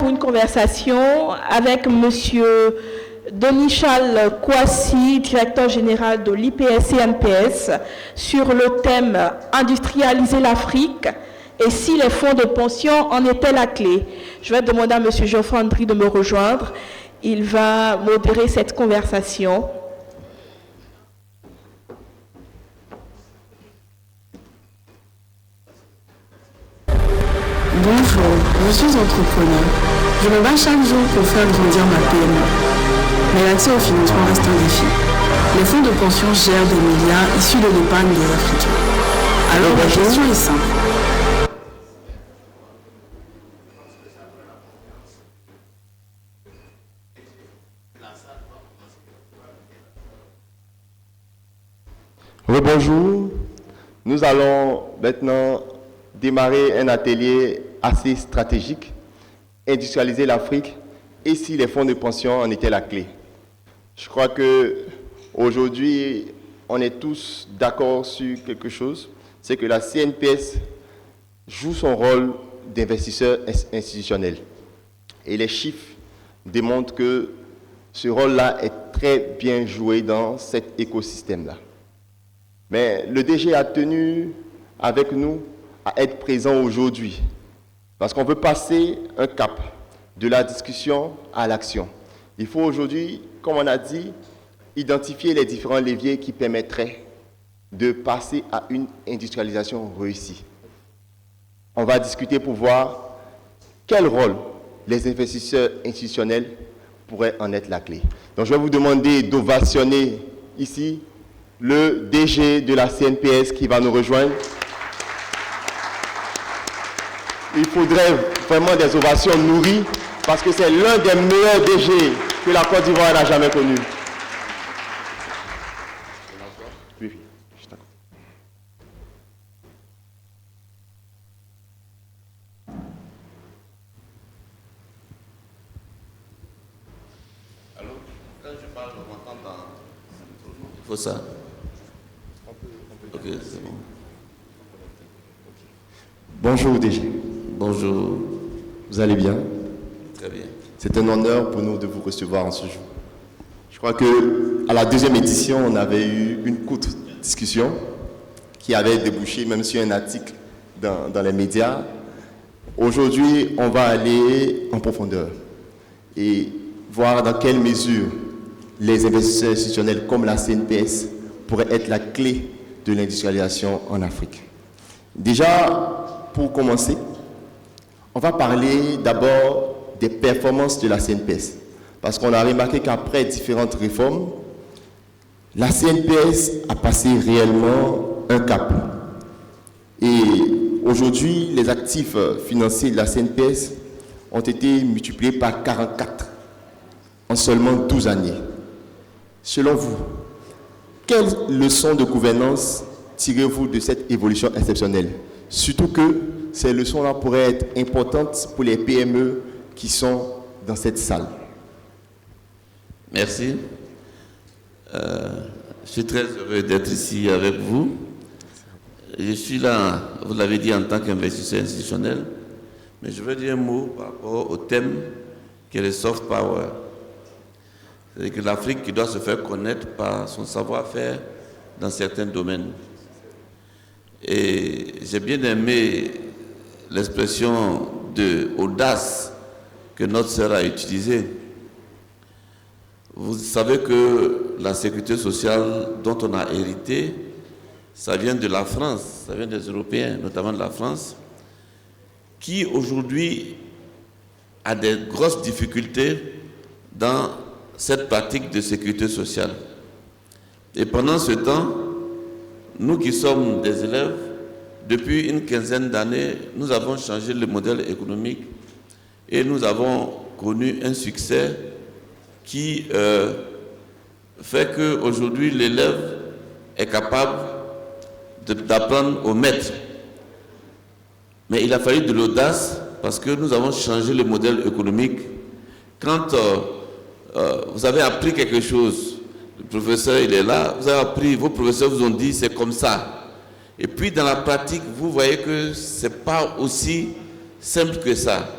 pour une conversation avec Monsieur Donichal Kouassi, directeur général de l'IPS et MPS, sur le thème « Industrialiser l'Afrique » et si les fonds de pension en étaient la clé. Je vais demander à Monsieur Geoffroy Andry de me rejoindre. Il va modérer cette conversation. Bonjour, je suis entrepreneur. Je me bats chaque jour pour faire grandir ma PME. Mais l'accès au financement reste un défi. Les fonds de pension gèrent des milliards issus de l'épargne des Africains. Alors ma question est simple. Bonjour, nous allons maintenant démarrer un atelier assez stratégique, industrialiser l'Afrique et si les fonds de pension en étaient la clé. Je crois qu'aujourd'hui, on est tous d'accord sur quelque chose, c'est que la CNPS joue son rôle d'investisseur institutionnel. Et les chiffres démontrent que ce rôle-là est très bien joué dans cet écosystème-là. Mais le DG a tenu avec nous à être présent aujourd'hui parce qu'on veut passer un cap de la discussion à l'action. Il faut aujourd'hui, comme on a dit, identifier les différents leviers qui permettraient de passer à une industrialisation réussie. On va discuter pour voir quel rôle les investisseurs institutionnels pourraient en être la clé. Donc je vais vous demander d'ovationner ici le DG de la CNPS qui va nous rejoindre. Il faudrait vraiment des ovations nourries parce que c'est l'un des meilleurs DG que la Côte d'Ivoire n'a jamais connu. Alors, quand je parle, on m'entend dans... Il faut ça. Ok, c'est bon. Bonjour DG. Bonjour. Vous allez bien? Très bien. C'est un honneur pour nous de vous recevoir en ce jour. Je crois qu'à la deuxième édition, on avait eu une courte discussion qui avait débouché même sur un article dans les médias. Aujourd'hui, on va aller en profondeur et voir dans quelle mesure les investisseurs institutionnels comme la CNPS pourraient être la clé de l'industrialisation en Afrique. Déjà, pour commencer, on va parler d'abord des performances de la CNPS. Parce qu'on a remarqué qu'après différentes réformes, la CNPS a passé réellement un cap. Et aujourd'hui, les actifs financiers de la CNPS ont été multipliés par 44 en seulement 12 années. Selon vous, quelles leçons de gouvernance tirez-vous de cette évolution exceptionnelle? Surtout que ces leçons-là pourraient être importantes pour les PME qui sont dans cette salle. Merci. Je suis très heureux d'être ici avec vous. Je suis là, vous l'avez dit, en tant qu'investisseur institutionnel, mais je veux dire un mot par rapport au thème qui est le soft power. C'est que l'Afrique qui doit se faire connaître par son savoir-faire dans certains domaines. Et j'ai bien aimé l'expression de audace que notre sœur a utilisée. Vous savez que la sécurité sociale dont on a hérité, ça vient de la France, ça vient des Européens, notamment de la France, qui aujourd'hui a des grosses difficultés dans cette pratique de sécurité sociale. Et pendant ce temps, nous qui sommes des élèves, depuis une quinzaine d'années, nous avons changé le modèle économique et nous avons connu un succès qui fait qu'aujourd'hui, l'élève est capable d'apprendre au maître. Mais il a fallu de l'audace parce que nous avons changé le modèle économique. Quand vous avez appris quelque chose, le professeur il est là, vous avez appris, vos professeurs vous ont dit c'est comme ça. Et puis dans la pratique, vous voyez que ce n'est pas aussi simple que ça.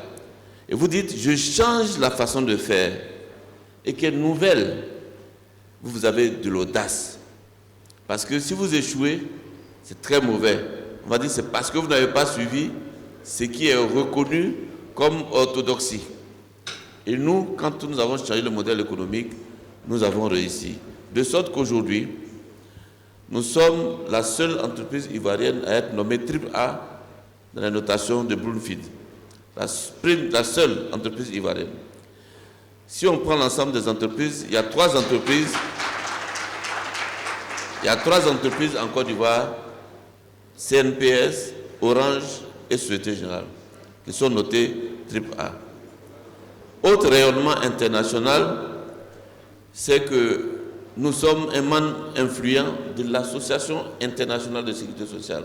et vous dites, je change la façon de faire, et qu'elle est nouvelle, vous avez de l'audace. Parce que si vous échouez, c'est très mauvais. On va dire, c'est parce que vous n'avez pas suivi ce qui est reconnu comme orthodoxie. Et nous, quand nous avons changé le modèle économique, nous avons réussi. De sorte qu'aujourd'hui, nous sommes la seule entreprise ivoirienne à être nommée AAA dans la notation de Bloomfield. La seule entreprise ivoirienne. Si on prend l'ensemble des entreprises, il y a trois entreprises en Côte d'Ivoire, CNPS, Orange et Société Générale, qui sont notées AAA. Autre rayonnement international, c'est que nous sommes un membre influent de l'Association internationale de sécurité sociale.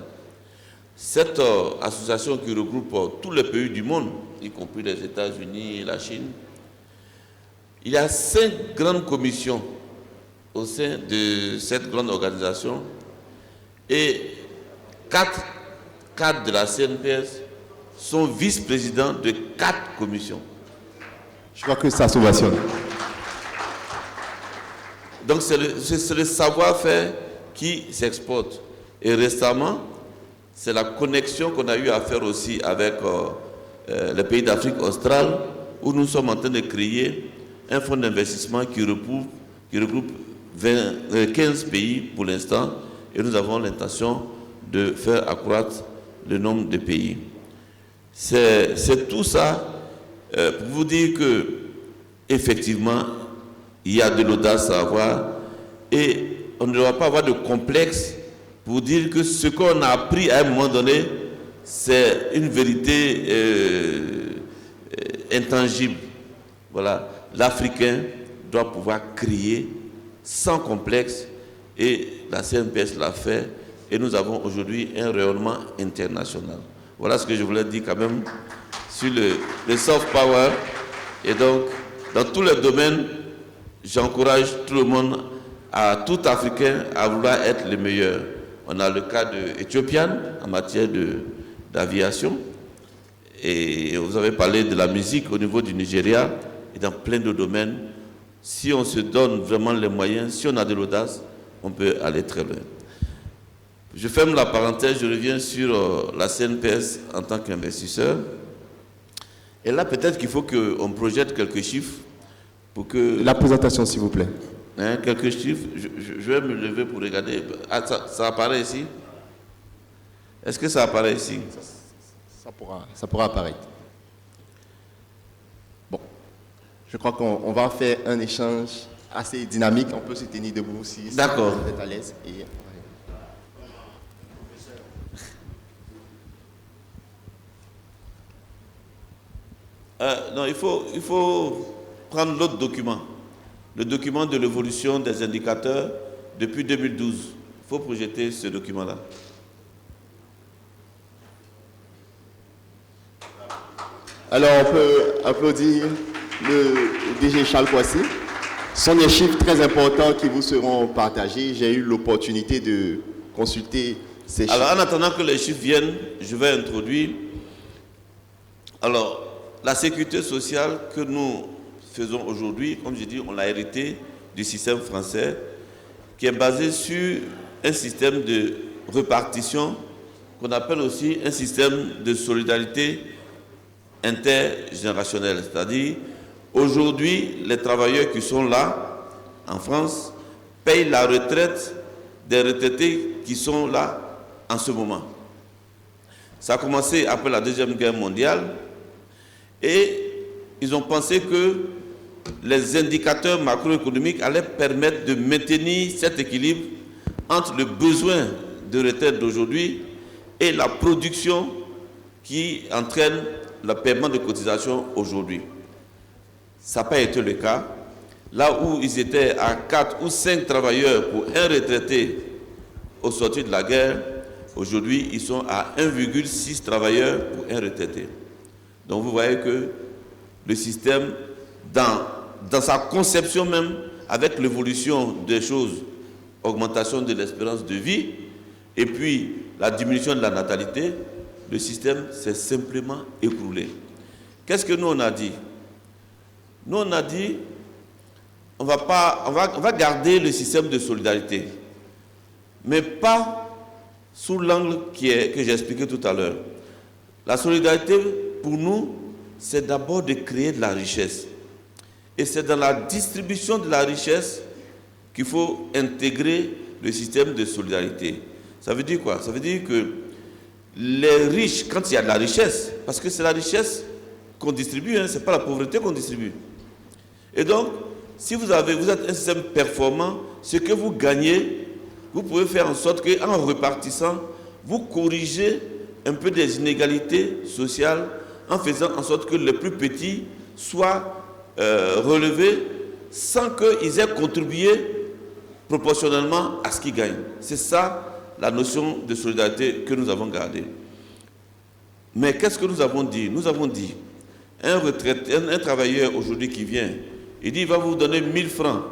Cette association qui regroupe tous les pays du monde, y compris les États-Unis et la Chine, il y a 5 grandes commissions au sein de cette grande organisation et 4 cadres de la CNPS sont vice-présidents de 4 commissions. Je crois que ça s'ovationne. Donc c'est le savoir-faire qui s'exporte. Et récemment, c'est la connexion qu'on a eu à faire aussi avec les pays d'Afrique australe, où nous sommes en train de créer un fonds d'investissement qui regroupe 15 pays pour l'instant, et nous avons l'intention de faire accroître le nombre de pays. C'est tout ça pour vous dire que effectivement, il y a de l'audace à avoir et on ne doit pas avoir de complexe pour dire que ce qu'on a appris à un moment donné, c'est une vérité intangible. Voilà, l'Africain doit pouvoir créer sans complexe et la CNPS l'a fait et nous avons aujourd'hui un rayonnement international. Voilà ce que je voulais dire quand même sur le soft power. Et donc, dans tous les domaines, j'encourage tout le monde, tout Africain, à vouloir être le meilleur. On a le cas de Ethiopian en matière d'aviation. Et vous avez parlé de la musique au niveau du Nigeria et dans plein de domaines. Si on se donne vraiment les moyens, si on a de l'audace, on peut aller très loin. Je ferme la parenthèse, je reviens sur la CNPS en tant qu'investisseur. Et là, peut-être qu'il faut qu'on projette quelques chiffres pour que... La présentation, s'il vous plaît. Quelques chiffres. Je vais me lever pour regarder. Ah, ça apparaît ici? Est-ce que ça apparaît ici? Ça pourra apparaître. Bon. Je crois qu'on va faire un échange assez dynamique. On peut se tenir debout si vous êtes à l'aise. Non, il faut prendre l'autre document, le document de l'évolution des indicateurs depuis 2012. Il faut projeter ce document-là. Alors, on peut applaudir le DG Charles Kouassi. Ce sont des chiffres très importants qui vous seront partagés. J'ai eu l'opportunité de consulter ces chiffres. Alors, en attendant que les chiffres viennent, je vais introduire. Alors, la sécurité sociale que nous faisons aujourd'hui, comme je dis, on l'a hérité du système français, qui est basé sur un système de répartition qu'on appelle aussi un système de solidarité intergénérationnelle. C'est-à-dire, aujourd'hui, les travailleurs qui sont là, en France, payent la retraite des retraités qui sont là en ce moment. Ça a commencé après la Deuxième Guerre mondiale et ils ont pensé que les indicateurs macroéconomiques allaient permettre de maintenir cet équilibre entre le besoin de retraite d'aujourd'hui et la production qui entraîne le paiement de cotisation aujourd'hui. Ça n'a pas été le cas. Là où ils étaient à 4 ou 5 travailleurs pour un retraité au sortir de la guerre, aujourd'hui ils sont à 1,6 travailleurs pour un retraité. Donc vous voyez que le système, dans sa conception même, avec l'évolution des choses, augmentation de l'espérance de vie, et puis la diminution de la natalité, le système s'est simplement écroulé. qu'est-ce que nous on a dit? Nous on a dit, on va garder le système de solidarité, mais pas sous l'angle que j'ai expliqué tout à l'heure. La solidarité, pour nous, c'est d'abord de créer de la richesse. Et c'est dans la distribution de la richesse qu'il faut intégrer le système de solidarité. Ça veut dire quoi? Ça veut dire que les riches, quand il y a de la richesse, parce que c'est la richesse qu'on distribue, ce n'est pas la pauvreté qu'on distribue. Et donc, si vous êtes un système performant, ce que vous gagnez, vous pouvez faire en sorte qu'en repartissant, vous corrigez un peu des inégalités sociales en faisant en sorte que les plus petits soient relevés sans qu'ils aient contribué proportionnellement à ce qu'ils gagnent. C'est ça la notion de solidarité que nous avons gardée. Mais qu'est-ce que nous avons dit? Nous avons dit, un travailleur aujourd'hui qui vient, il dit il va vous donner 1000 francs.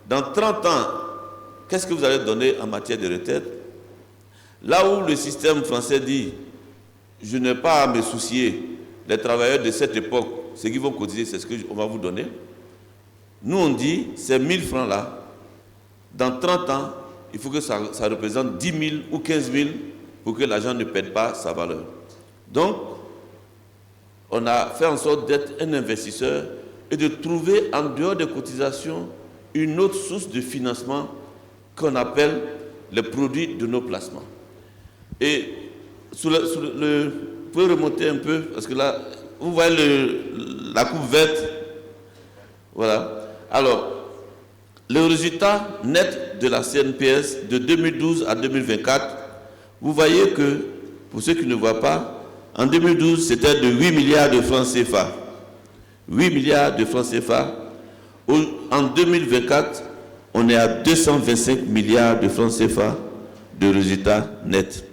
Dans 30 ans, qu'est-ce que vous allez donner en matière de retraite? Là où le système français dit je n'ai pas à me soucier, les travailleurs de cette époque, ce qu'ils vont cotiser, c'est ce qu'on va vous donner. Nous, on dit, ces 1000 francs-là, dans 30 ans, il faut que ça représente 10 000 ou 15 000 pour que l'argent ne perde pas sa valeur. Donc, on a fait en sorte d'être un investisseur et de trouver en dehors des cotisations une autre source de financement qu'on appelle les produits de nos placements. Et vous pouvez remonter un peu, parce que là, vous voyez la coupe verte. Voilà. Alors, le résultat net de la CNPS de 2012 à 2024, vous voyez que, pour ceux qui ne voient pas, en 2012, c'était de 8 milliards de francs CFA. 8 milliards de francs CFA. En 2024, on est à 225 milliards de francs CFA de résultats nets.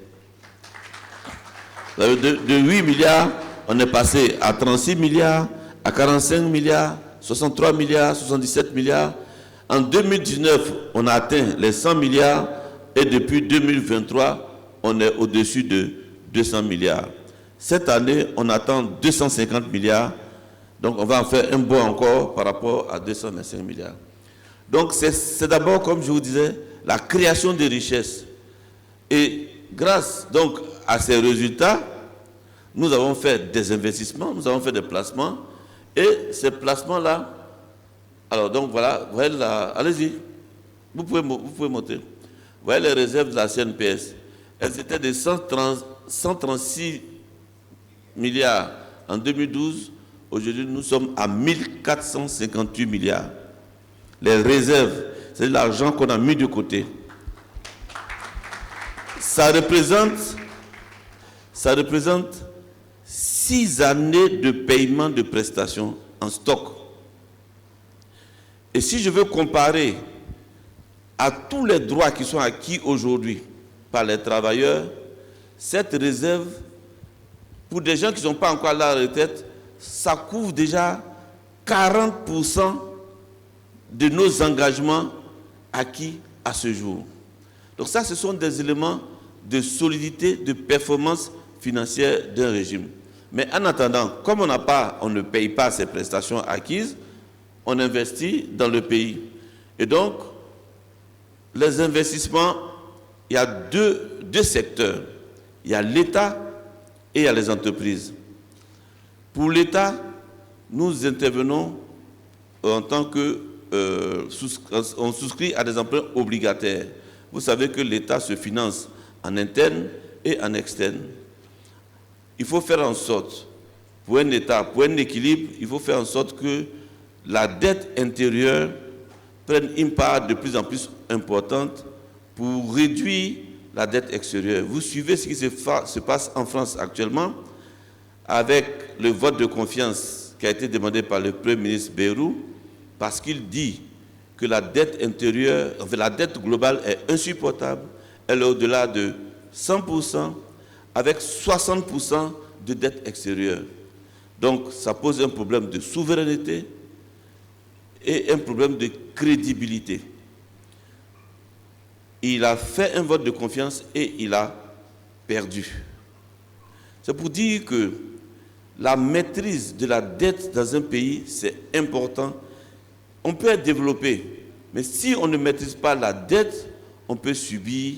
De 8 milliards, on est passé à 36 milliards, à 45 milliards, 63 milliards, 77 milliards. En 2019, on a atteint les 100 milliards et depuis 2023, on est au-dessus de 200 milliards. Cette année, on attend 250 milliards. Donc, on va en faire un bond encore par rapport à 225 milliards. Donc, c'est d'abord, comme je vous disais, la création de richesses. Et grâce donc à ces résultats, nous avons fait des investissements, nous avons fait des placements. Et ces placements-là, alors donc voilà, vous voyez allez-y, vous pouvez monter. Vous voyez les réserves de la CNPS. Elles étaient de 136 milliards en 2012. Aujourd'hui, nous sommes à 1458 milliards. Les réserves, c'est l'argent qu'on a mis de côté. Ça représente 6 années de paiement de prestations en stock. Et si je veux comparer à tous les droits qui sont acquis aujourd'hui par les travailleurs, cette réserve, pour des gens qui ne sont pas encore à la retraite, ça couvre déjà 40% de nos engagements acquis à ce jour. Donc ça, ce sont des éléments de solidité, de performance financière d'un régime. Mais en attendant, comme on ne paye pas ces prestations acquises, on investit dans le pays. Et donc, les investissements, il y a deux secteurs. Il y a l'État et il y a les entreprises. Pour l'État, nous intervenons en tant que on souscrit à des emprunts obligataires. Vous savez que l'État se finance en interne et en externe. Il faut faire en sorte, pour un État, pour un équilibre, il faut faire en sorte que la dette intérieure prenne une part de plus en plus importante pour réduire la dette extérieure. Vous suivez ce qui se passe en France actuellement avec le vote de confiance qui a été demandé par le Premier ministre Bayrou, parce qu'il dit que la dette intérieure, enfin, la dette globale est insupportable, elle est au-delà de 100%, avec 60% de dette extérieure. Donc, ça pose un problème de souveraineté et un problème de crédibilité. Il a fait un vote de confiance et il a perdu. C'est pour dire que la maîtrise de la dette dans un pays, c'est important. On peut être développé, mais si on ne maîtrise pas la dette, on peut subir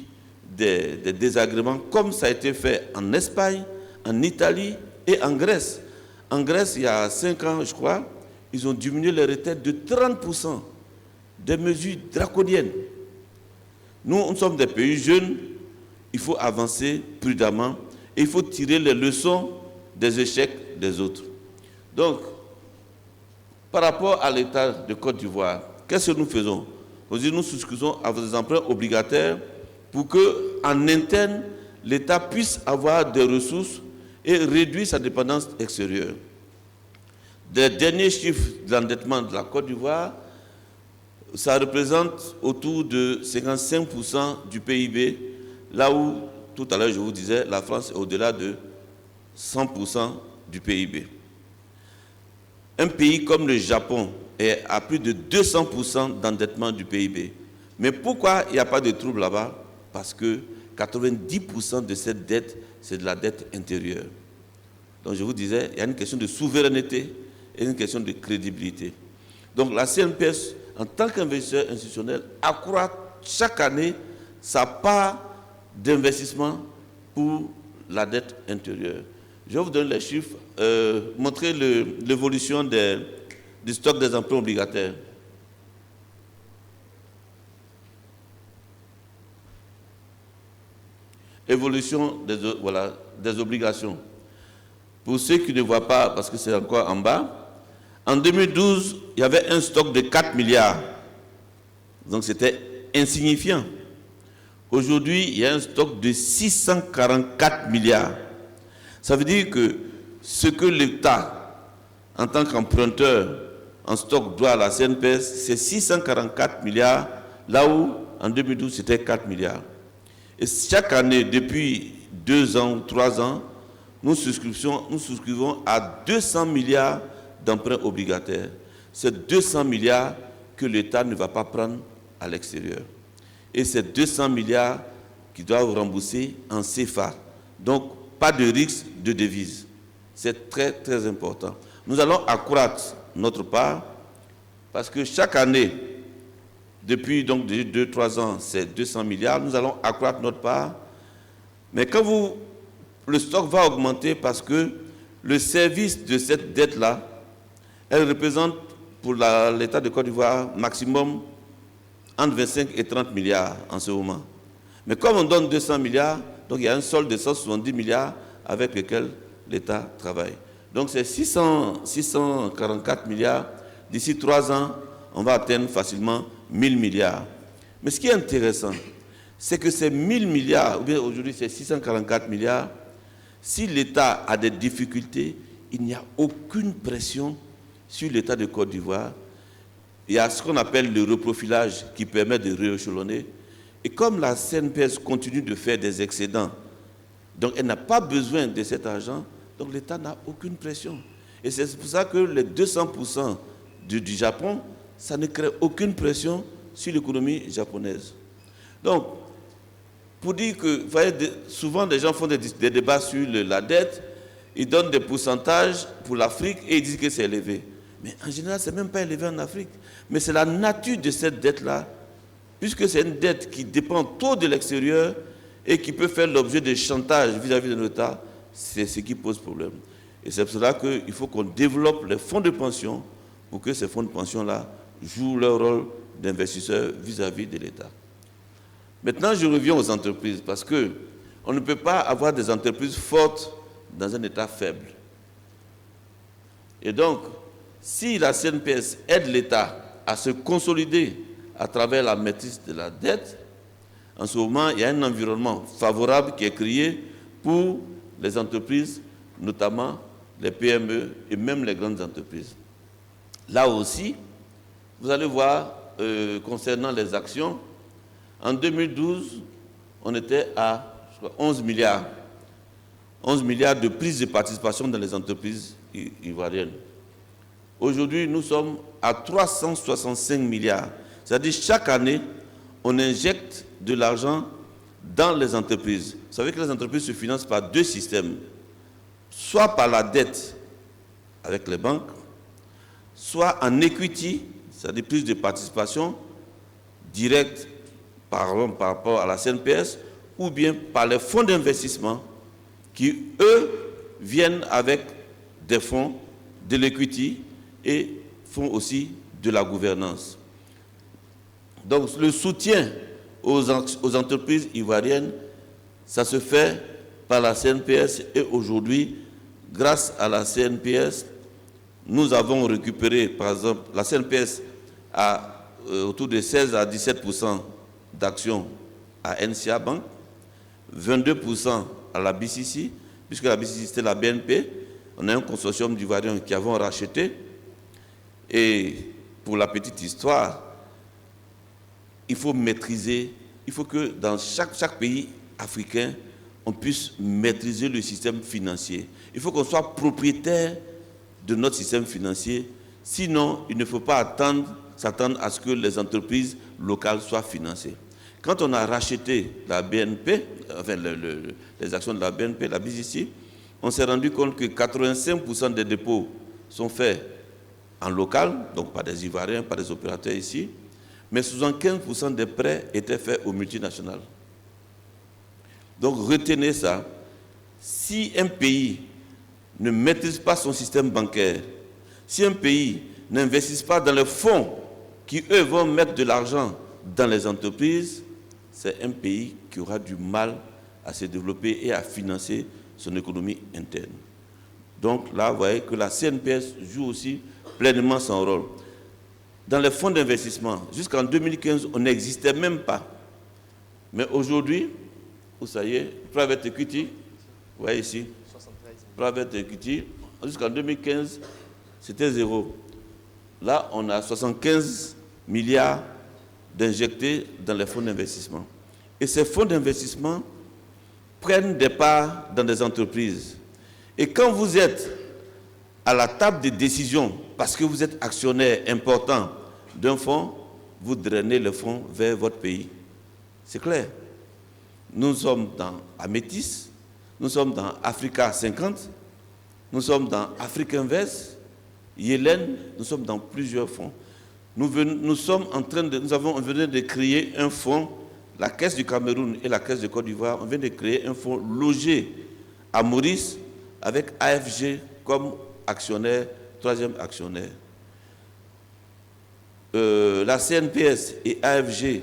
des désagréments, comme ça a été fait en Espagne, en Italie et en Grèce. En Grèce, il y a 5 ans, je crois, ils ont diminué les retraites de 30%. Des mesures draconiennes. Nous sommes des pays jeunes, il faut avancer prudemment et il faut tirer les leçons des échecs des autres. Donc, par rapport à l'État de Côte d'Ivoire, qu'est-ce que nous faisons? Nous souscrivons à des emprunts obligataires pour qu'en interne, l'État puisse avoir des ressources et réduire sa dépendance extérieure. Des derniers chiffres de l'endettement de la Côte d'Ivoire, ça représente autour de 55% du PIB, là où, tout à l'heure, je vous disais, la France est au-delà de 100% du PIB. Un pays comme le Japon est à plus de 200% d'endettement du PIB. Mais pourquoi il n'y a pas de trouble là-bas? Parce que 90% de cette dette, c'est de la dette intérieure. Donc je vous disais, il y a une question de souveraineté et une question de crédibilité. Donc la CNPS, en tant qu'investisseur institutionnel, accroît chaque année sa part d'investissement pour la dette intérieure. Je vais vous donner les chiffres, montrer l'évolution du stock des emprunts obligataires. Évolution des obligations. Pour ceux qui ne voient pas, parce que c'est encore en bas, en 2012, il y avait un stock de 4 milliards. Donc c'était insignifiant. Aujourd'hui, il y a un stock de 644 milliards. Ça veut dire que ce que l'État, en tant qu'emprunteur en stock, doit à la CNPS, c'est 644 milliards, là où, en 2012, c'était 4 milliards. Et chaque année, depuis 2 ans ou 3 ans, nous souscrivons à 200 milliards d'emprunts obligataires. C'est 200 milliards que l'État ne va pas prendre à l'extérieur. Et c'est 200 milliards qui doivent rembourser en CFA. Donc, pas de risque de devise. C'est très, très important. Nous allons accroître notre part parce que chaque année, depuis donc 2-3 ans, c'est 200 milliards. Nous allons accroître notre part. Mais quand le stock va augmenter parce que le service de cette dette-là, elle représente pour l'État de Côte d'Ivoire maximum entre 25 et 30 milliards en ce moment. Mais comme on donne 200 milliards, donc il y a un solde de 170 milliards avec lequel l'État travaille. Donc c'est 644 milliards. D'ici 3 ans, on va atteindre facilement 1000 milliards. Mais ce qui est intéressant, c'est que ces 1000 milliards, ou bien aujourd'hui c'est 644 milliards, si l'État a des difficultés, il n'y a aucune pression sur l'État de Côte d'Ivoire. Il y a ce qu'on appelle le reprofilage qui permet de rééchelonner. Et comme la CNPS continue de faire des excédents, donc elle n'a pas besoin de cet argent, donc l'État n'a aucune pression. Et c'est pour ça que les 200% du Japon, ça ne crée aucune pression sur l'économie japonaise. Donc, pour dire que, vous voyez, souvent des gens font des débats sur la dette, ils donnent des pourcentages pour l'Afrique et ils disent que c'est élevé. Mais en général, ce n'est même pas élevé en Afrique. Mais c'est la nature de cette dette-là, puisque c'est une dette qui dépend trop de l'extérieur et qui peut faire l'objet de chantage vis-à-vis de l'État, c'est ce qui pose problème. Et c'est pour cela qu'il faut qu'on développe les fonds de pension pour que ces fonds de pension-là jouent leur rôle d'investisseurs vis-à-vis de l'État. Maintenant, je reviens aux entreprises, parce qu'on ne peut pas avoir des entreprises fortes dans un État faible. Et donc, si la CNPS aide l'État à se consolider à travers la maîtrise de la dette, en ce moment, il y a un environnement favorable qui est créé pour les entreprises, notamment les PME et même les grandes entreprises. Là aussi, vous allez voir, concernant les actions, en 2012, on était à 11 milliards. 11 milliards de prise de participation dans les entreprises ivoiriennes. Aujourd'hui, nous sommes à 365 milliards. C'est-à-dire chaque année, on injecte de l'argent dans les entreprises. Vous savez que les entreprises se financent par 2 systèmes. Soit par la dette avec les banques, soit en equity, c'est-à-dire plus de participation directe par rapport à la CNPS, ou bien par les fonds d'investissement qui, eux, viennent avec des fonds, de l'equity et font aussi de la gouvernance. Donc le soutien aux entreprises ivoiriennes, ça se fait par la CNPS et aujourd'hui, grâce à la CNPS, nous avons récupéré, par exemple, la CNPS a autour de 16 à 17% d'actions à NCA Bank, 22% à la BCC, puisque la BCC c'était la BNP. On a un consortium d'Ivoiriens qui avons racheté. Et pour la petite histoire, il faut maîtriser, il faut que dans chaque pays africain, on puisse maîtriser le système financier. Il faut qu'on soit propriétaire de notre système financier. Sinon, il ne faut pas s'attendre à ce que les entreprises locales soient financées. Quand on a racheté la BNP, enfin les actions de la BNP, la BCC, on s'est rendu compte que 85% des dépôts sont faits en local, donc par des Ivoiriens, par des opérateurs ici, mais 75% des prêts étaient faits aux multinationales. Donc retenez ça, si un pays ne maîtrise pas son système bancaire, si un pays n'investit pas dans les fonds qui, eux, vont mettre de l'argent dans les entreprises, c'est un pays qui aura du mal à se développer et à financer son économie interne. Donc là, vous voyez que la CNPS joue aussi pleinement son rôle. Dans les fonds d'investissement, jusqu'en 2015, on n'existait même pas. Mais aujourd'hui, ça y est, private equity, vous voyez ici, private equity, jusqu'en 2015, c'était zéro. Là, on a 75 milliards d'injectés dans les fonds d'investissement. Et ces fonds d'investissement prennent des parts dans des entreprises. Et quand vous êtes à la table des décisions, parce que vous êtes actionnaire important d'un fonds, vous drainez le fonds vers votre pays. C'est clair. Nous sommes dans Amétis, nous sommes dans Africa 50, nous sommes dans Afrique Invest, Yellen, nous sommes dans plusieurs fonds. Nous venons de créer un fonds, la Caisse du Cameroun et la Caisse de Côte d'Ivoire, on vient de créer un fonds logé à Maurice avec AFG comme actionnaire, troisième actionnaire. La CNPS et AFG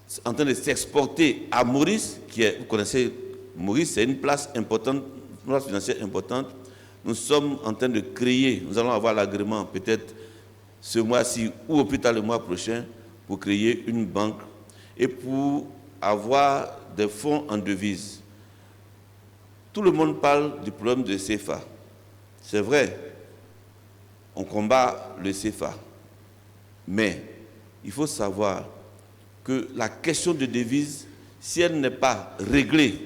sont en train de s'exporter à Maurice, vous connaissez Maurice, c'est une place importante, une place financière importante. Nous sommes en train de créer, nous allons avoir l'agrément peut-être ce mois-ci ou au plus tard le mois prochain pour créer une banque et pour avoir des fonds en devises. Tout le monde parle du problème de CFA. C'est vrai, on combat le CFA. Mais il faut savoir que la question de devises, si elle n'est pas réglée,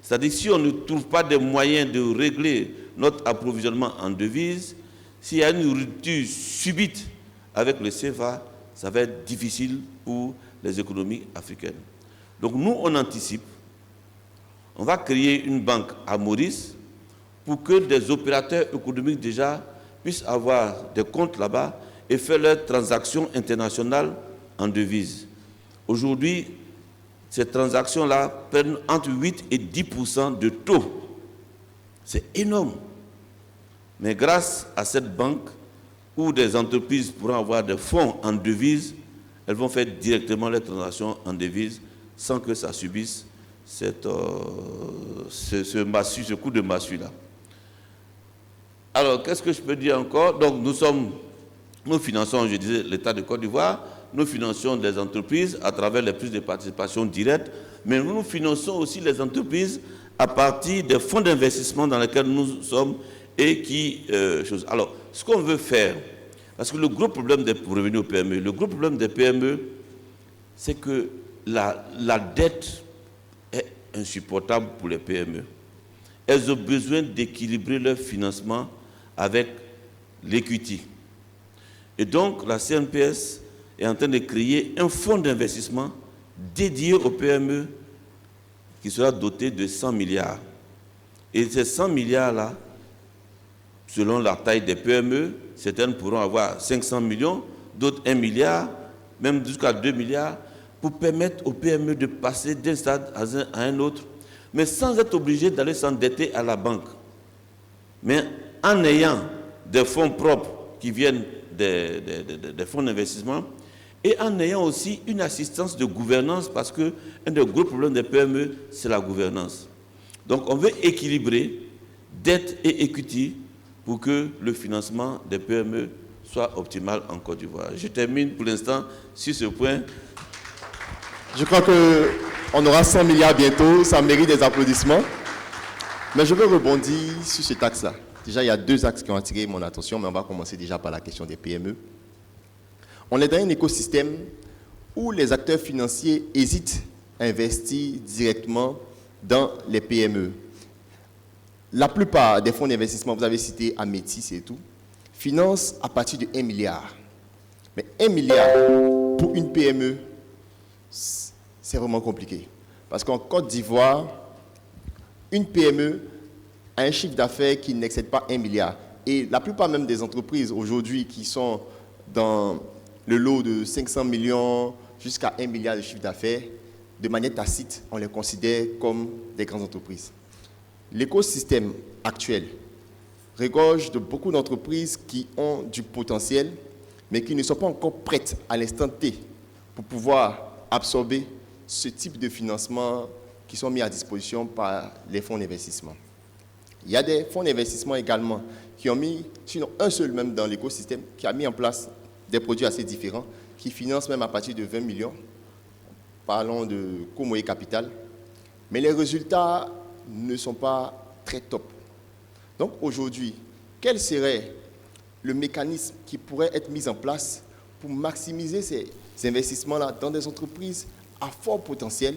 c'est-à-dire si on ne trouve pas des moyens de régler notre approvisionnement en devises, s'il y a une rupture subite avec le CFA, ça va être difficile pour les économies africaines. Donc nous, on anticipe. On va créer une banque à Maurice pour que des opérateurs économiques déjà puissent avoir des comptes là-bas et faire leurs transactions internationales en devises. Aujourd'hui, ces transactions-là prennent entre 8 et 10% de taux. C'est énorme. Mais grâce à cette banque, où des entreprises pourront avoir des fonds en devises, elles vont faire directement les transactions en devises sans que ça subisse ce coup de massue-là. Alors, qu'est-ce que je peux dire encore? Donc, nous finançons, je disais, l'État de Côte d'Ivoire, nous finançons des entreprises à travers les prises de participation directes, mais nous finançons aussi les entreprises à partir des fonds d'investissement dans lesquels nous sommes et Alors, ce qu'on veut faire, parce que le gros problème pour revenir aux PME, le gros problème des PME, c'est que la dette est insupportable pour les PME. Elles ont besoin d'équilibrer leur financement avec l'equity. Et donc, la CNPS est en train de créer un fonds d'investissement dédié aux PME qui sera doté de 100 milliards. Et ces 100 milliards-là selon la taille des PME, certaines pourront avoir 500 millions, d'autres 1 milliard, même jusqu'à 2 milliards, pour permettre aux PME de passer d'un stade à un autre, mais sans être obligé d'aller s'endetter à la banque. Mais en ayant des fonds propres qui viennent des fonds d'investissement et en ayant aussi une assistance de gouvernance, parce qu'un des gros problèmes des PME, c'est la gouvernance. Donc on veut équilibrer dette et equity pour que le financement des PME soit optimal en Côte d'Ivoire. Je termine pour l'instant sur ce point. Je crois qu'on aura 100 milliards bientôt, ça mérite des applaudissements. Mais je veux rebondir sur cet axe-là. Déjà, il y a 2 axes qui ont attiré mon attention, mais on va commencer déjà par la question des PME. On est dans un écosystème où les acteurs financiers hésitent à investir directement dans les PME. La plupart des fonds d'investissement, vous avez cité Amétis et tout, financent à partir de 1 milliard. Mais 1 milliard pour une PME, c'est vraiment compliqué. Parce qu'en Côte d'Ivoire, une PME a un chiffre d'affaires qui n'excède pas 1 milliard. Et la plupart même des entreprises aujourd'hui qui sont dans le lot de 500 millions jusqu'à 1 milliard de chiffre d'affaires, de manière tacite, on les considère comme des grandes entreprises. L'écosystème actuel regorge de beaucoup d'entreprises qui ont du potentiel, mais qui ne sont pas encore prêtes à l'instant T pour pouvoir absorber ce type de financement qui sont mis à disposition par les fonds d'investissement. Il y a des fonds d'investissement également qui ont mis, sinon un seul même dans l'écosystème, qui a mis en place des produits assez différents, qui financent même à partir de 20 millions. Parlons de Comoé Capital. Mais les résultats ne sont pas très top. Donc aujourd'hui, quel serait le mécanisme qui pourrait être mis en place pour maximiser ces investissements-là dans des entreprises à fort potentiel,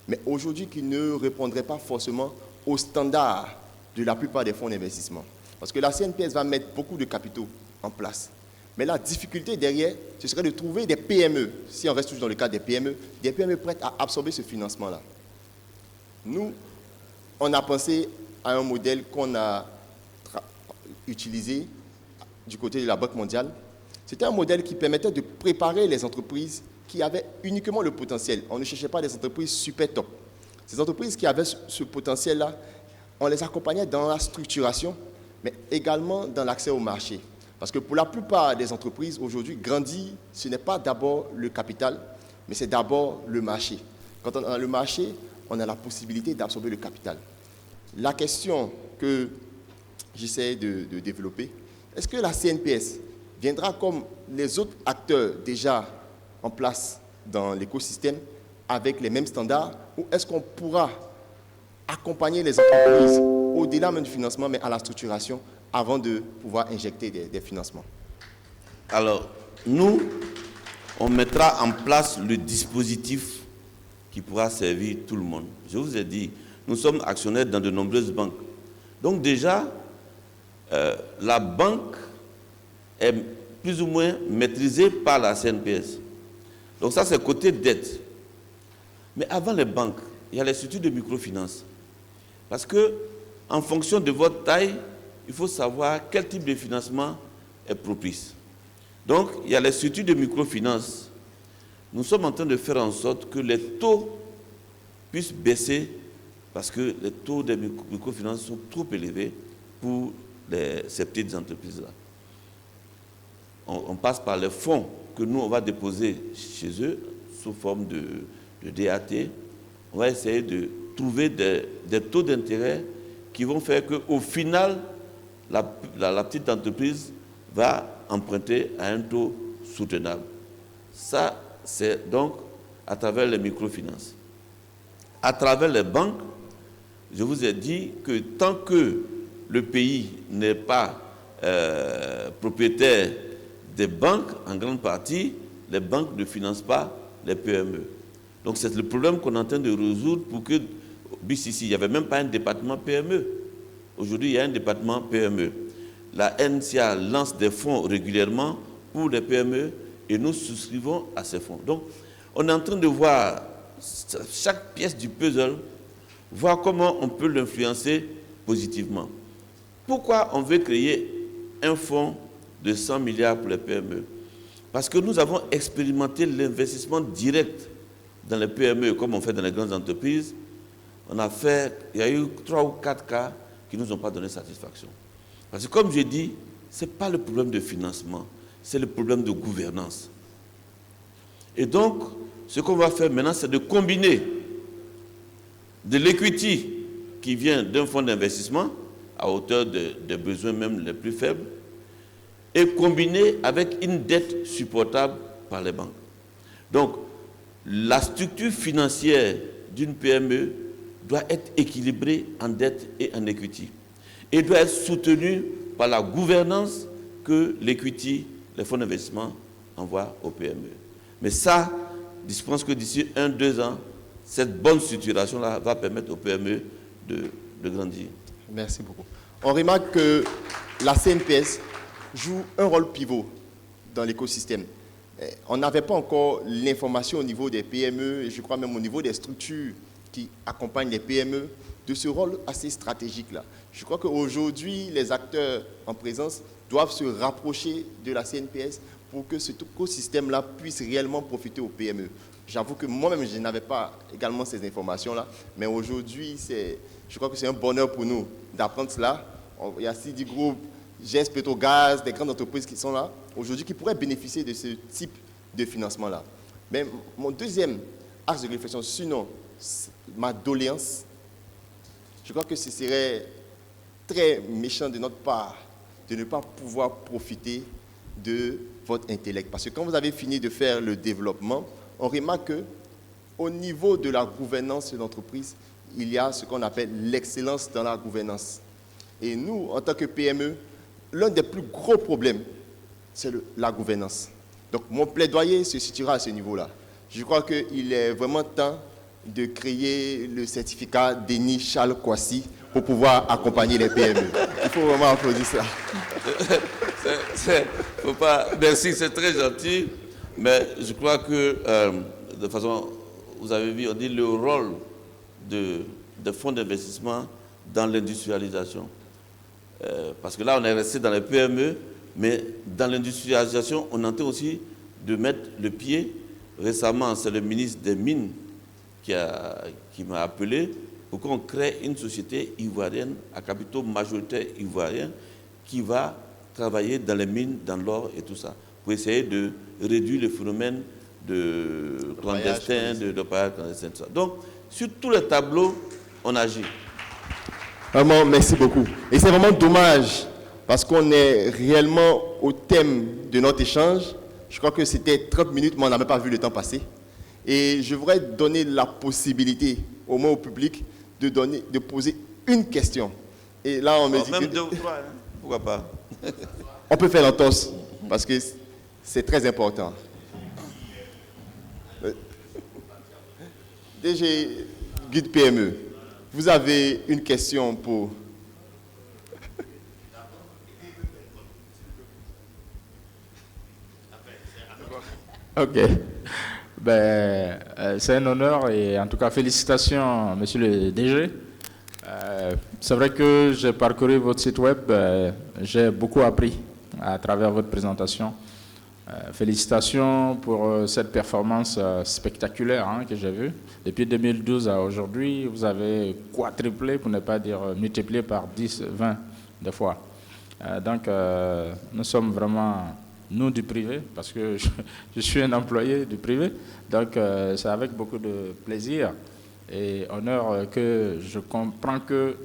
mais aujourd'hui qui ne répondraient pas forcément aux standards de la plupart des fonds d'investissement. Parce que la CNPS va mettre beaucoup de capitaux en place. Mais la difficulté derrière, ce serait de trouver des PME, si on reste toujours dans le cadre des PME prêtes à absorber ce financement-là. Nous, on a pensé à un modèle qu'on a utilisé du côté de la Banque mondiale. C'était un modèle qui permettait de préparer les entreprises qui avaient uniquement le potentiel. On ne cherchait pas des entreprises super top. Ces entreprises qui avaient ce potentiel-là, on les accompagnait dans la structuration, mais également dans l'accès au marché. Parce que pour la plupart des entreprises, aujourd'hui, grandir, ce n'est pas d'abord le capital, mais c'est d'abord le marché. Quand on a le marché, on a la possibilité d'absorber le capital. La question que j'essaie de développer, est-ce que la CNPS viendra comme les autres acteurs déjà en place dans l'écosystème avec les mêmes standards, ou est-ce qu'on pourra accompagner les entreprises au-delà même du financement, mais à la structuration, avant de pouvoir injecter des financements? Alors, nous, on mettra en place le dispositif qui pourra servir tout le monde. Je vous ai dit, nous sommes actionnaires dans de nombreuses banques. Donc déjà, la banque est plus ou moins maîtrisée par la CNPS. Donc ça, c'est côté dette. Mais avant les banques, il y a les structures de microfinance. Parce que, en fonction de votre taille, il faut savoir quel type de financement est propice. Donc, il y a les structures de microfinance. Nous sommes en train de faire en sorte que les taux puissent baisser parce que les taux des microfinances sont trop élevés pour ces petites entreprises-là. On passe par les fonds que nous, on va déposer chez eux sous forme de DAT. On va essayer de trouver des taux d'intérêt qui vont faire qu'au final, la petite entreprise va emprunter à un taux soutenable. Ça, c'est donc à travers les microfinances. À travers les banques, je vous ai dit que tant que le pays n'est pas propriétaire des banques, en grande partie, les banques ne financent pas les PME. Donc c'est le problème qu'on est en train de résoudre pour que BCC, il n'y avait même pas un département PME. Aujourd'hui, il y a un département PME. La NCA lance des fonds régulièrement pour les PME et nous souscrivons à ces fonds. Donc, on est en train de voir chaque pièce du puzzle, voir comment on peut l'influencer positivement. Pourquoi on veut créer un fonds de 100 milliards pour les PME? Parce que nous avons expérimenté l'investissement direct dans les PME, comme on fait dans les grandes entreprises. Il y a eu 3 ou 4 cas qui ne nous ont pas donné satisfaction. Parce que comme je dis, ce n'est pas le problème de financement, c'est le problème de gouvernance. Et donc, ce qu'on va faire maintenant, c'est de combiner de l'equity qui vient d'un fonds d'investissement à hauteur des besoins même les plus faibles et combiner avec une dette supportable par les banques. Donc, la structure financière d'une PME doit être équilibrée en dette et en equity et doit être soutenue par la gouvernance que l'equity, les fonds d'investissement envoient aux PME. Mais ça, je pense que d'ici 1-2 ans, cette bonne structuration-là va permettre aux PME de grandir. Merci beaucoup. On remarque que la CNPS joue un rôle pivot dans l'écosystème. On n'avait pas encore l'information au niveau des PME, et je crois même au niveau des structures qui accompagnent les PME, de ce rôle assez stratégique-là. Je crois qu'aujourd'hui, les acteurs en présence doivent se rapprocher de la CNPS pour que cet écosystème-là puisse réellement profiter aux PME. J'avoue que moi-même, je n'avais pas également ces informations-là, mais aujourd'hui, je crois que c'est un bonheur pour nous d'apprendre cela. Il y a Sidi Group, GS Petrogaz, des grandes entreprises qui sont là aujourd'hui qui pourraient bénéficier de ce type de financement-là. Mais mon deuxième axe de réflexion, sinon ma doléance, je crois que ce serait très méchant de notre part de ne pas pouvoir profiter de votre intellect. Parce que quand vous avez fini de faire le développement, on remarque qu'au niveau de la gouvernance de l'entreprise, il y a ce qu'on appelle l'excellence dans la gouvernance. Et nous, en tant que PME, l'un des plus gros problèmes, c'est la gouvernance. Donc, mon plaidoyer se situera à ce niveau-là. Je crois qu'il est vraiment temps de créer le certificat Denis Charles Kwasi pour pouvoir accompagner les PME. Il faut vraiment applaudir ça. Faut pas, merci, c'est très gentil, mais je crois que, de toute façon, vous avez vu, on dit le rôle de fonds d'investissement dans l'industrialisation. Parce que là, on est resté dans les PME, mais dans l'industrialisation, on entend aussi de mettre le pied. Récemment, c'est le ministre des Mines qui m'a appelé pour qu'on crée une société ivoirienne à capitaux majoritaires ivoiriens qui va travailler dans les mines, dans l'or et tout ça, pour essayer de réduire le phénomène de clandestin, de paillage clandestin, tout ça. Donc, sur tous les tableaux, on agit. Vraiment, merci beaucoup. Et c'est vraiment dommage, parce qu'on est réellement au thème de notre échange. Je crois que c'était 30 minutes, mais on n'a même pas vu le temps passer. Et je voudrais donner la possibilité, au moins au public, de poser une question. Et là, on me dit même 2 ou 3, hein? Pourquoi pas? On peut faire l'entorse, parce que c'est très important. DG Guide PME, vous avez une question pour... Ok. C'est un honneur et en tout cas félicitations, monsieur le DG. C'est vrai que j'ai parcouru votre site web, j'ai beaucoup appris à travers votre présentation. Félicitations pour cette performance spectaculaire que j'ai vue. Depuis 2012 à aujourd'hui, vous avez quadruplé, pour ne pas dire multiplié par 10, 20 de fois. Donc, nous sommes vraiment, nous du privé, parce que je suis un employé du privé, donc c'est avec beaucoup de plaisir et honneur que je comprends que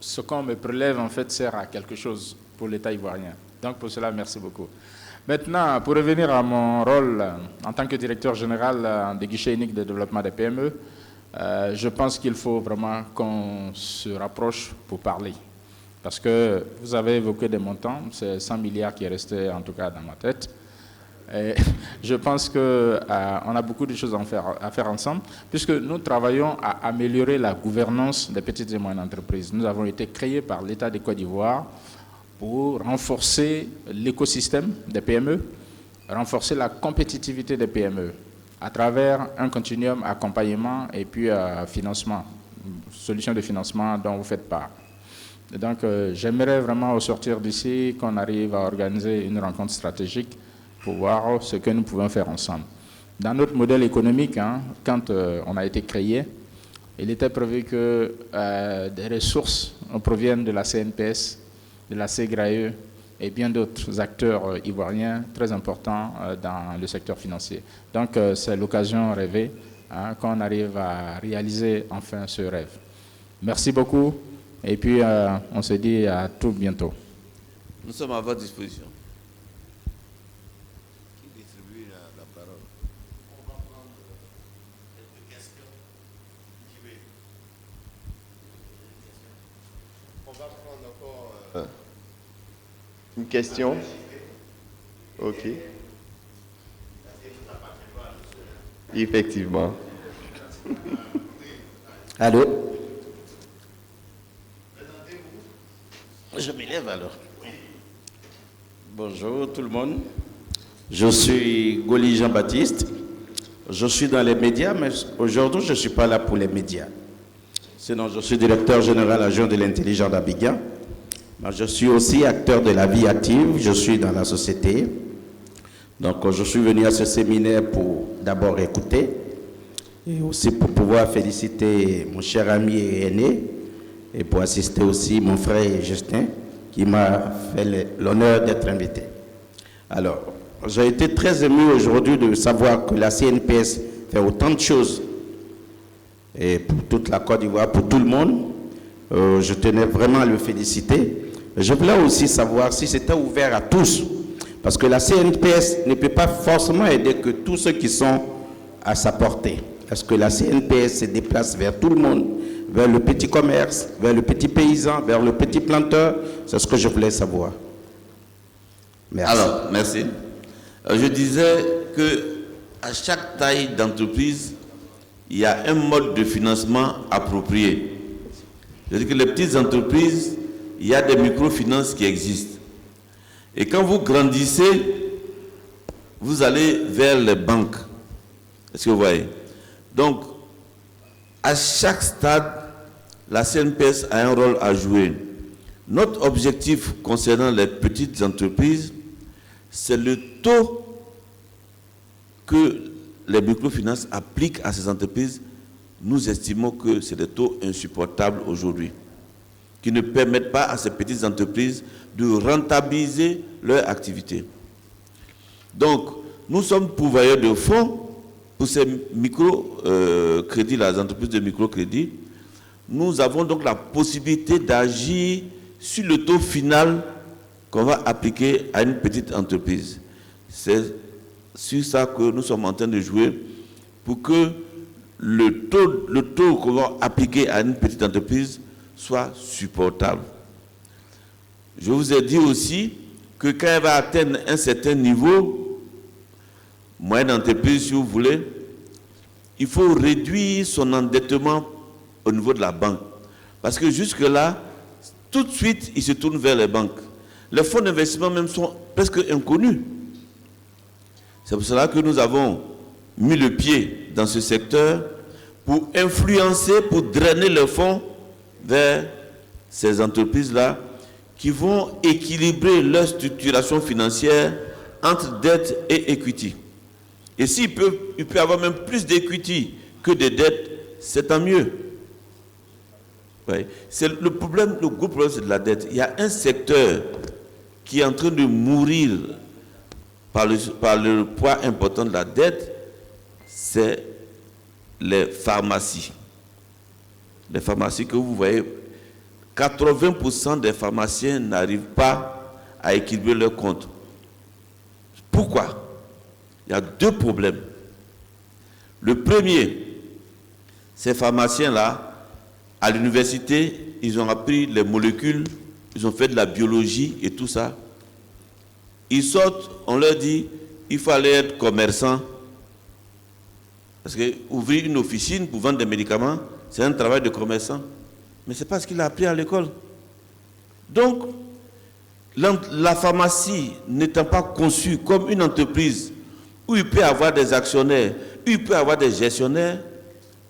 ce qu'on me prélève, en fait, sert à quelque chose pour l'État ivoirien. Donc, pour cela, merci beaucoup. Maintenant, pour revenir à mon rôle en tant que directeur général des guichets uniques de développement des PME, je pense qu'il faut vraiment qu'on se rapproche pour parler. Parce que vous avez évoqué des montants, c'est 100 milliards qui est resté en tout cas dans ma tête. Et je pense qu'on a beaucoup de choses à faire ensemble, puisque nous travaillons à améliorer la gouvernance des petites et moyennes entreprises. Nous avons été créés par l'État de Côte d'Ivoire pour renforcer l'écosystème des PME, renforcer la compétitivité des PME à travers un continuum accompagnement et puis financement, solution de financement dont vous faites part. Et donc, j'aimerais vraiment au sortir d'ici qu'on arrive à organiser une rencontre stratégique pour voir ce que nous pouvons faire ensemble. Dans notre modèle économique, quand on a été créé, il était prévu que des ressources proviennent de la CNPS, de la SEGRAE et bien d'autres acteurs ivoiriens très importants dans le secteur financier. Donc, c'est l'occasion rêvée qu'on arrive à réaliser enfin ce rêve. Merci beaucoup et puis on se dit à tout bientôt. Nous sommes à votre disposition. Une question? Ok. Effectivement. Allô? Je m'élève alors. Bonjour tout le monde. Je suis Goli Jean-Baptiste. Je suis dans les médias, mais aujourd'hui je ne suis pas là pour les médias. Sinon, je suis directeur général adjoint de l'intelligence d'Abidjan. Mais je suis aussi acteur de la vie active. Je suis dans la société. Donc, je suis venu à ce séminaire pour d'abord écouter et aussi pour pouvoir féliciter mon cher ami et aîné et pour assister aussi mon frère Justin qui m'a fait l'honneur d'être invité. Alors, j'ai été très ému aujourd'hui de savoir que la CNPS fait autant de choses et pour toute la Côte d'Ivoire, pour tout le monde. Je tenais vraiment à le féliciter. Je voulais aussi savoir si c'était ouvert à tous, parce que la CNPS ne peut pas forcément aider que tous ceux qui sont à sa portée. Est-ce que la CNPS se déplace vers tout le monde, vers le petit commerce, vers le petit paysan, vers le petit planteur? C'est ce que je voulais savoir. Merci. Alors, merci. Je disais que à chaque taille d'entreprise, il y a un mode de financement approprié. Je dis que les petites entreprises, il y a des microfinances qui existent. Et quand vous grandissez, vous allez vers les banques. Est-ce que vous voyez? Donc, à chaque stade, la CNPS a un rôle à jouer. Notre objectif concernant les petites entreprises, c'est le taux que les microfinances appliquent à ces entreprises. Nous estimons que c'est des taux insupportables aujourd'hui, qui ne permettent pas à ces petites entreprises de rentabiliser leur activité. Donc, nous sommes pourvoyeurs de fonds pour ces microcrédits, les entreprises de microcrédit. Nous avons donc la possibilité d'agir sur le taux final qu'on va appliquer à une petite entreprise. C'est sur ça que nous sommes en train de jouer pour que le taux qu'on va appliquer à une petite entreprise soit supportable. Je vous ai dit aussi que quand elle va atteindre un certain niveau, moyenne entreprise si vous voulez, il faut réduire son endettement au niveau de la banque. Parce que jusque-là, tout de suite, il se tourne vers les banques. Les fonds d'investissement même sont presque inconnus. C'est pour cela que nous avons mis le pied dans ce secteur pour influencer, pour drainer les fonds vers ces entreprises-là qui vont équilibrer leur structuration financière entre dette et equity. Et s'il peut y avoir même plus d'equity que de dettes, c'est tant mieux. Ouais. C'est le problème, le gros problème, c'est de la dette. Il y a un secteur qui est en train de mourir par le poids important de la dette, c'est les pharmacies. Les pharmacies que vous voyez, 80% des pharmaciens n'arrivent pas à équilibrer leurs comptes. Pourquoi? Il y a deux problèmes. Le premier, ces pharmaciens-là, à l'université, ils ont appris les molécules, ils ont fait de la biologie et tout ça. Ils sortent, on leur dit, il faut aller être commerçant. Parce que ouvrir une officine pour vendre des médicaments, c'est un travail de commerçant. Mais ce n'est pas ce qu'il a appris à l'école. Donc, la pharmacie n'étant pas conçue comme une entreprise où il peut y avoir des actionnaires, où il peut y avoir des gestionnaires,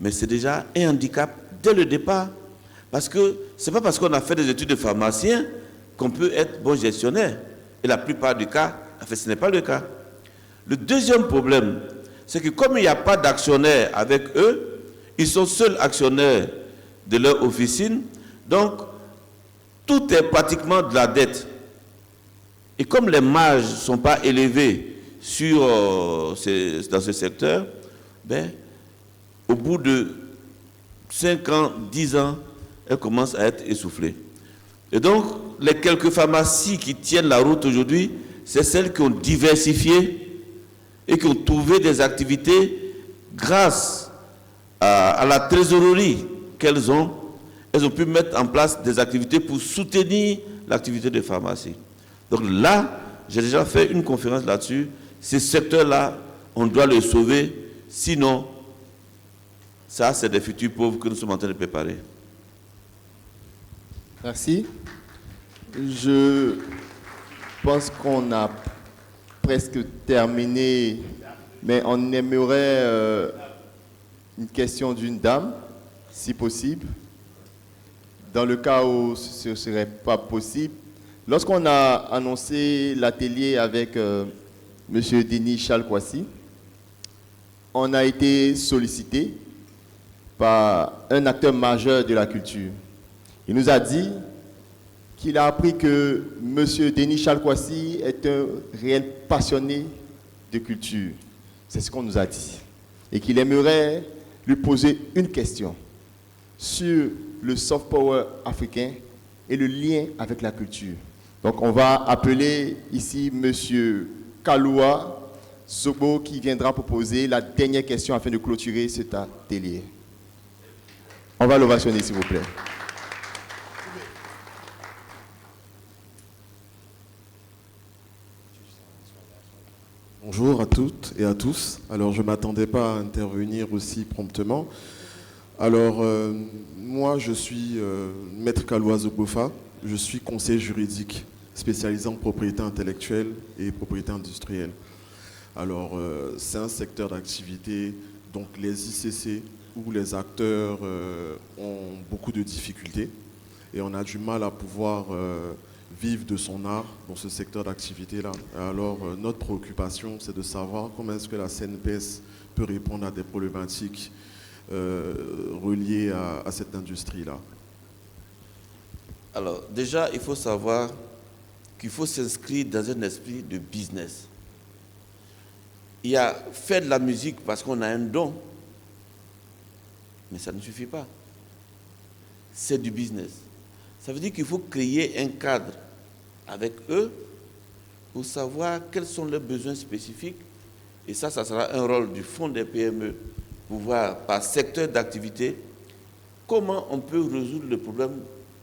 mais c'est déjà un handicap dès le départ. Parce que ce n'est pas parce qu'on a fait des études de pharmacien qu'on peut être bon gestionnaire. Et la plupart du cas, en fait, ce n'est pas le cas. Le deuxième problème, c'est que comme il n'y a pas d'actionnaire avec eux, ils sont seuls actionnaires de leur officine, donc tout est pratiquement de la dette. Et comme les marges ne sont pas élevées dans ce secteur, ben, au bout de 5 ans, 10 ans, elles commencent à être essoufflées. Et donc, les quelques pharmacies qui tiennent la route aujourd'hui, c'est celles qui ont diversifié et qui ont trouvé des activités grâce à la trésorerie qu'elles ont. Elles ont pu mettre en place des activités pour soutenir l'activité des pharmacies. Donc là, j'ai déjà fait une conférence là-dessus. Ces secteurs-là, on doit les sauver. Sinon, ça, c'est des futurs pauvres que nous sommes en train de préparer. Merci. Je pense qu'on a presque terminé, mais on aimerait une question d'une dame, si possible. Dans le cas où ce ne serait pas possible, lorsqu'on a annoncé l'atelier avec M. Denis Chalkwasi, on a été sollicité par un acteur majeur de la culture. Il nous a dit qu'il a appris que M. Denis Chalkwasi est un réel passionné de culture. C'est ce qu'on nous a dit. Et qu'il aimerait lui poser une question sur le soft power africain et le lien avec la culture. Donc on va appeler ici M. Kaloua Zobo qui viendra pour poser la dernière question afin de clôturer cet atelier. On va l'ovationner s'il vous plaît. Bonjour à toutes et à tous. Alors, je ne m'attendais pas à intervenir aussi promptement. Alors, moi, je suis Maître Kaloua Zobofa. Je suis conseiller juridique spécialisé en propriété intellectuelle et propriété industrielle. Alors, c'est un secteur d'activité, donc les ICC où les acteurs ont beaucoup de difficultés et on a du mal à pouvoir vivre de son art dans ce secteur d'activité-là. Alors, notre préoccupation, c'est de savoir comment est-ce que la CNPS peut répondre à des problématiques reliées à cette industrie-là. Alors, déjà, il faut savoir qu'il faut s'inscrire dans un esprit de business. Il y a faire de la musique parce qu'on a un don, mais ça ne suffit pas. C'est du business. Ça veut dire qu'il faut créer un cadre avec eux pour savoir quels sont leurs besoins spécifiques. Et ça sera un rôle du Fonds des PME pour voir par secteur d'activité comment on peut résoudre les problèmes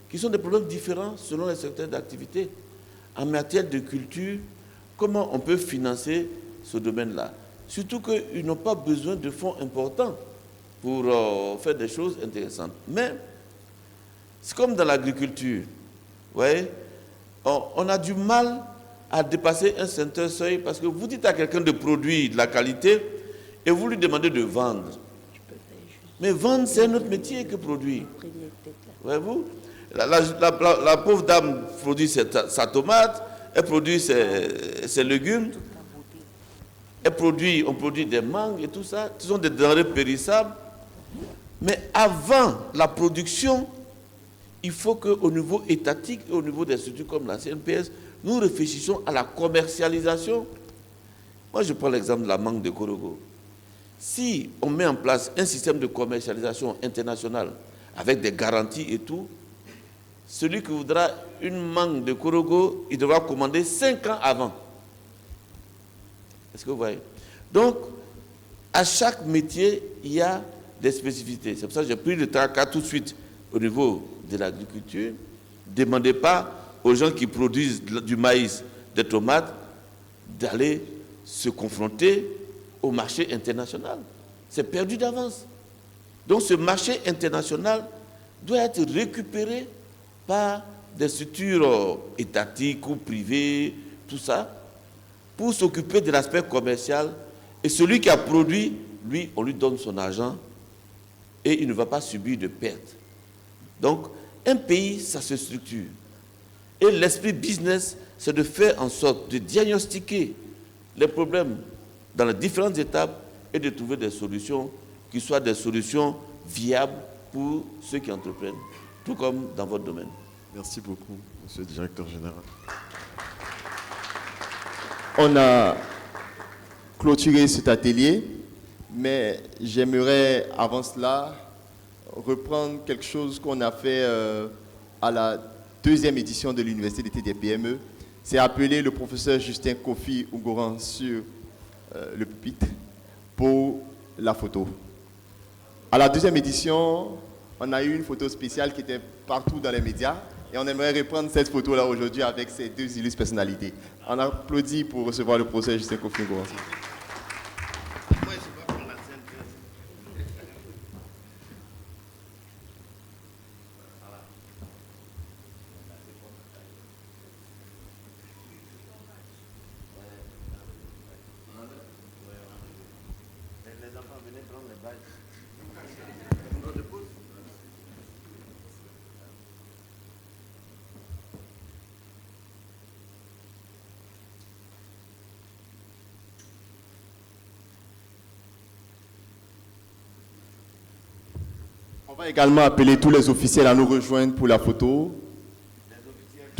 qui sont des problèmes différents selon les secteurs d'activité. En matière de culture, comment on peut financer ce domaine-là. Surtout qu'ils n'ont pas besoin de fonds importants pour faire des choses intéressantes. Mais c'est comme dans l'agriculture. Vous voyez, on a du mal à dépasser un certain seuil parce que vous dites à quelqu'un de produire de la qualité et vous lui demandez de vendre. Mais vendre, c'est un autre métier que produire. Voyez-vous, la pauvre dame produit sa tomate, elle produit ses légumes, on produit des mangues et tout ça. Ce sont des denrées périssables. Mais avant la production, il faut qu'au niveau étatique et au niveau des structures comme la CNPS, nous réfléchissions à la commercialisation. Moi, je prends l'exemple de la mangue de Korogo. Si on met en place un système de commercialisation international avec des garanties et tout, celui qui voudra une mangue de Korogo, il devra commander 5 ans avant. Est-ce que vous voyez? Donc, à chaque métier, il y a des spécificités. C'est pour ça que j'ai pris le tracas tout de suite au niveau de l'agriculture. Ne demandez pas aux gens qui produisent du maïs, des tomates, d'aller se confronter au marché international. C'est perdu d'avance. Donc ce marché international doit être récupéré par des structures étatiques ou privées, tout ça, pour s'occuper de l'aspect commercial. Et celui qui a produit, lui, on lui donne son argent et il ne va pas subir de pertes. Donc, un pays, ça se structure. Et l'esprit business, c'est de faire en sorte de diagnostiquer les problèmes dans les différentes étapes et de trouver des solutions qui soient des solutions viables pour ceux qui entreprennent, tout comme dans votre domaine. Merci beaucoup, monsieur le directeur général. On a clôturé cet atelier, mais j'aimerais, avant cela, reprendre quelque chose qu'on a fait à la deuxième édition de l'Université d'été des PME. C'est appeler le professeur Justin Kofi Ougoran sur le pupitre pour la photo. À la deuxième édition, on a eu une photo spéciale qui était partout dans les médias et on aimerait reprendre cette photo-là aujourd'hui avec ces deux illustres personnalités. On applaudit pour recevoir le professeur Justin Kofi Ougoran. On va également appeler tous les officiels à nous rejoindre pour la photo.